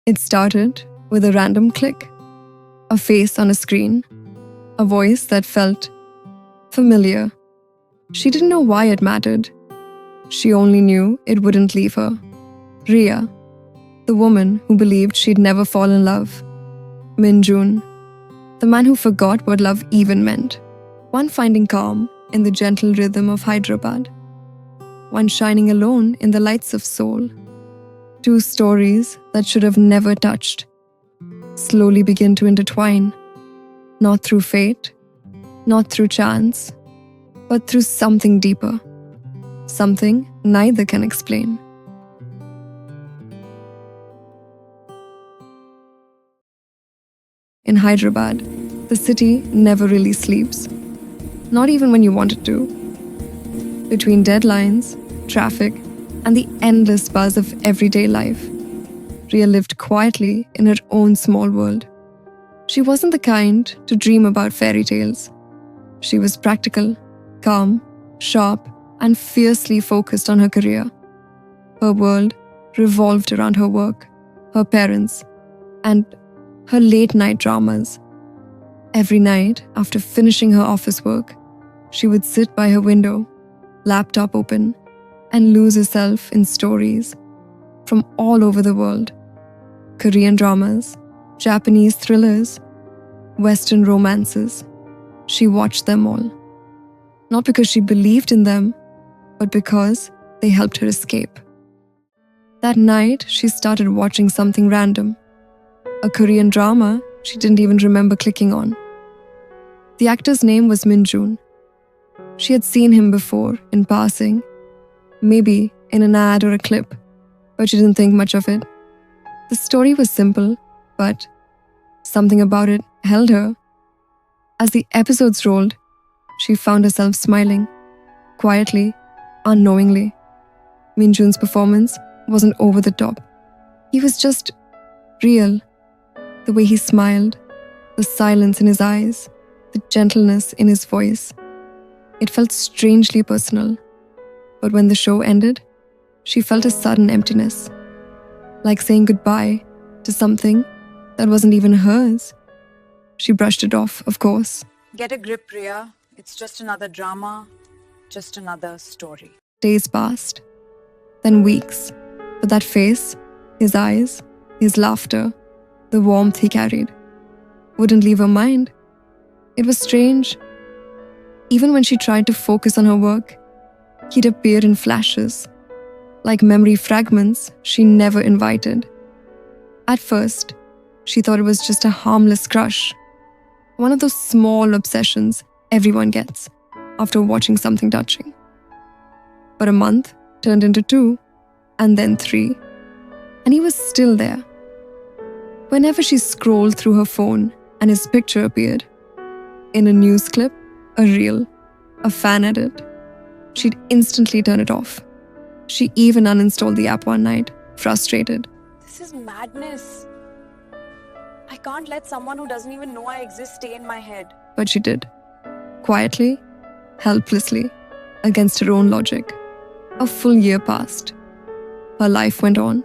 It started with a random click, a face on a screen, a voice that felt familiar. She didn't know why it mattered. She only knew it wouldn't leave her. Rhea, the woman who believed she'd never fall in love. Min-Joon, the man who forgot what love even meant. One finding calm in the gentle rhythm of Hyderabad. One shining alone in the lights of Seoul. Two stories that should have never touched slowly begin to intertwine, not through fate, not through chance, but through something deeper, something neither can explain. In Hyderabad, the city never really sleeps, not even when you want it to. Between deadlines, traffic, and the endless buzz of everyday life, Rhea lived quietly in her own small world. She wasn't the kind to dream about fairy tales. She was practical, calm, sharp, and fiercely focused on her career. Her world revolved around her work, her parents, and her late-night dramas. Every night, after finishing her office work, she would sit by her window, laptop open, and lose herself in stories from all over the world. Korean dramas, Japanese thrillers, Western romances. She watched them all. Not because she believed in them, but because they helped her escape. That night, she started watching something random. A Korean drama she didn't even remember clicking on. The actor's name was Min-Joon. She had seen him before, in passing, maybe in an ad or a clip, but she didn't think much of it. The story was simple, but something about it held her. As the episodes rolled, she found herself smiling, quietly, unknowingly. Min-Joon's performance wasn't over the top. He was just real. The way he smiled, the silence in his eyes, the gentleness in his voice. It felt strangely personal. But when the show ended, she felt a sudden emptiness. Like saying goodbye to something that wasn't even hers. She brushed it off, of course. Get a grip, Rhea. It's just another drama, just another story. Days passed, then weeks. But that face, his eyes, his laughter, the warmth he carried, wouldn't leave her mind. It was strange. Even when she tried to focus on her work, he'd appear in flashes, like memory fragments she never invited. At first, she thought it was just a harmless crush, one of those small obsessions everyone gets after watching something touching. But a month turned into 2, and then 3, and he was still there. Whenever she scrolled through her phone and his picture appeared, in a news clip, a reel, a fan edit, she'd instantly turn it off. She even uninstalled the app one night, frustrated. This is madness. I can't let someone who doesn't even know I exist stay in my head. But she did. Quietly, helplessly, against her own logic. A full year passed. Her life went on.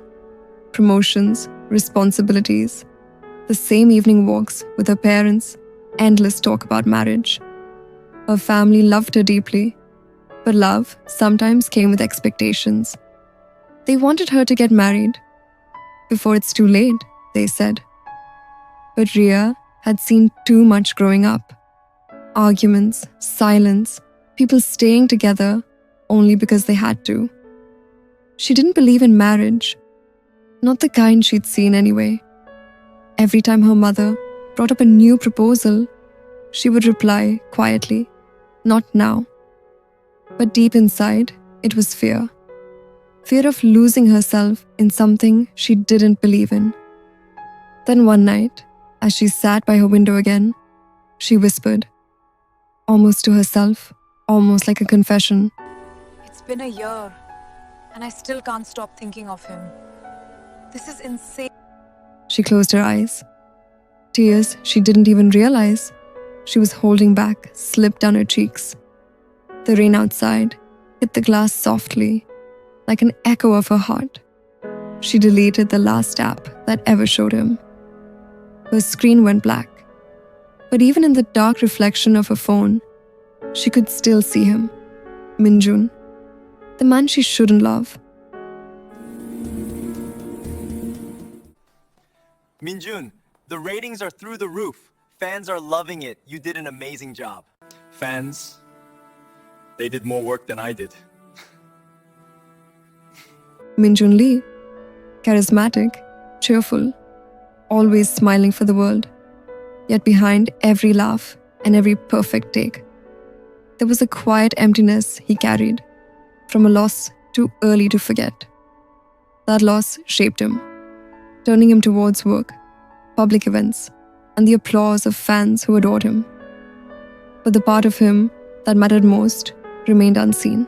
Promotions, responsibilities, the same evening walks with her parents, endless talk about marriage. Her family loved her deeply, but love sometimes came with expectations. They wanted her to get married. Before it's too late, they said. But Rhea had seen too much growing up. Arguments, silence, people staying together only because they had to. She didn't believe in marriage. Not the kind she'd seen anyway. Every time her mother brought up a new proposal, she would reply quietly, "Not now." But deep inside, it was fear. Fear of losing herself in something she didn't believe in. Then one night, as she sat by her window again, she whispered, almost to herself, almost like a confession. It's been a year, and I still can't stop thinking of him. This is insane. She closed her eyes. Tears she didn't even realize she was holding back slipped down her cheeks. The rain outside hit the glass softly, like an echo of her heart. she deleted the last app that ever showed him. Her screen went black, but even in the dark reflection of her phone, she could still see him, Min-Joon, the man she shouldn't love. Min-Joon, the ratings are through the roof. Fans are loving it. You did an amazing job. Fans, they did more work than I did. Min-Joon Lee, charismatic, cheerful, always smiling for the world, yet behind every laugh and every perfect take, there was a quiet emptiness he carried, from a loss too early to forget. That loss shaped him, turning him towards work, public events, and the applause of fans who adored him. But the part of him that mattered most remained unseen.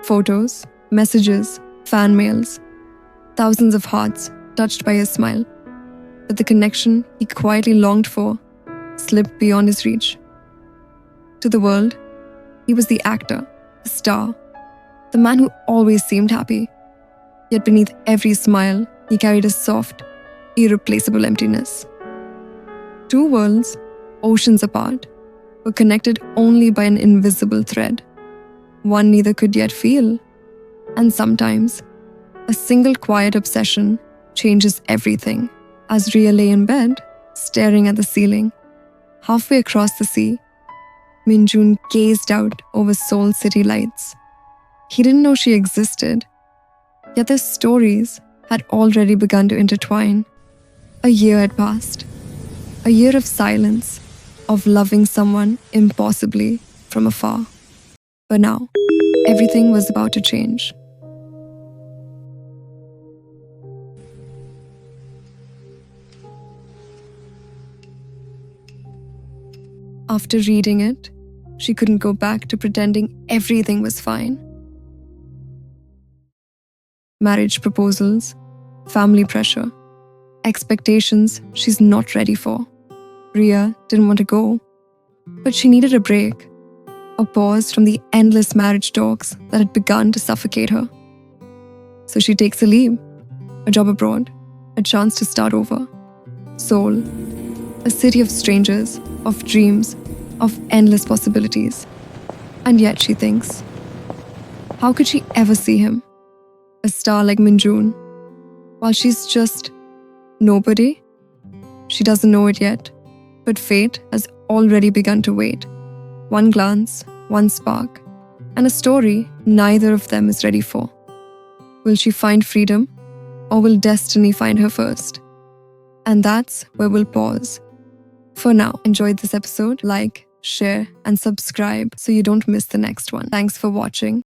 Photos, messages, fan mails, thousands of hearts touched by his smile. But the connection he quietly longed for slipped beyond his reach. To the world, he was the actor, the star, the man who always seemed happy. Yet beneath every smile, he carried a soft, irreplaceable emptiness. Two worlds, oceans apart, were connected only by an invisible thread. One neither could yet feel, and sometimes, a single quiet obsession changes everything. As Rhea lay in bed, staring at the ceiling, halfway across the sea, Min-Joon gazed out over Seoul city lights. He didn't know she existed, yet their stories had already begun to intertwine. A year had passed. A year of silence, of loving someone impossibly from afar. But now, everything was about to change. After reading it, she couldn't go back to pretending everything was fine. Marriage proposals, family pressure, expectations she's not ready for. Rhea didn't want to go, but she needed a break, a pause from the endless marriage talks that had begun to suffocate her. So she takes a leave, a job abroad, a chance to start over. Seoul, a city of strangers, of dreams, of endless possibilities. And yet she thinks, how could she ever see him, a star like Min-Joon, while she's just nobody? She doesn't know it yet, but fate has already begun to wait. One glance, one spark, and a story neither of them is ready for. Will she find freedom, or will destiny find her first? And that's where we'll pause. For now, enjoyed this episode? Like, share, and subscribe so you don't miss the next one. Thanks for watching.